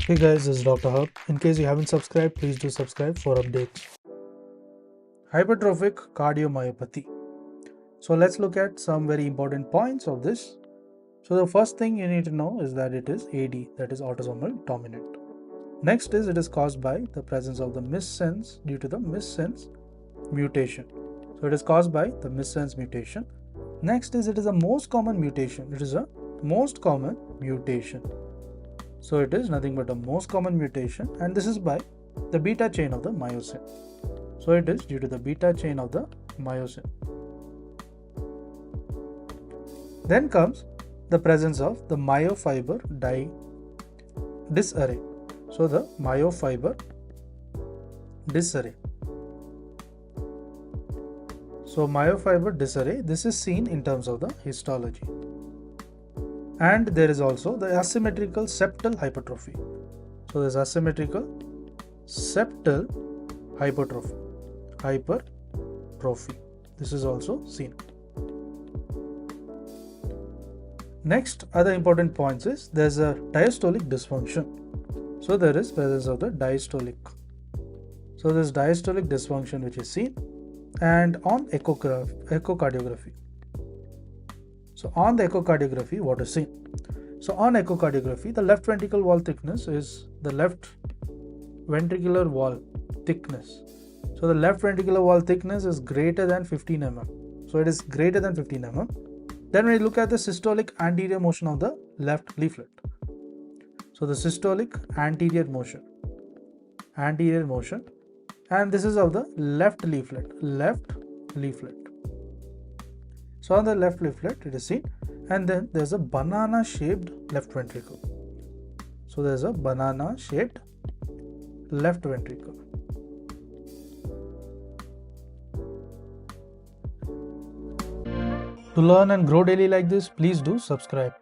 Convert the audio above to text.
Hey guys, this is Dr. Hub. In case you haven't subscribed, please do subscribe for updates. Hypertrophic cardiomyopathy. So let's look at some very important points of this. So the first thing you need to know is that it is AD, that is autosomal dominant. Next is it is caused by the presence of the missense due to the missense mutation. So it is caused by the missense mutation. Next is it is a most common mutation. It is a most common mutation. So it is nothing but a most common mutation, and this is by the beta chain of the myosin. So it is due to the beta chain of the myosin. Then comes the presence of the myofiber disarray. So the myofiber disarray. So myofiber disarray, this is seen in terms of the histology. And there is also the asymmetrical septal hypertrophy. So there is asymmetrical septal hypertrophy. This is also seen. Next, other important points is there is a diastolic dysfunction. So there is presence of the diastolic. So there is diastolic dysfunction which is seen, and on echocardiography. So on the echocardiography, what is seen? So on echocardiography, the left ventricle wall thickness is the left ventricular wall thickness. So the left ventricular wall thickness is greater than 15 mm. So it is greater than 15 mm. Then when you look at the systolic anterior motion of the left leaflet. So the systolic anterior motion, and this is of the left leaflet. So on the left leaflet it is seen, and then there's a banana shaped left ventricle. So there's a banana shaped left ventricle. To learn and grow daily like this, please do subscribe.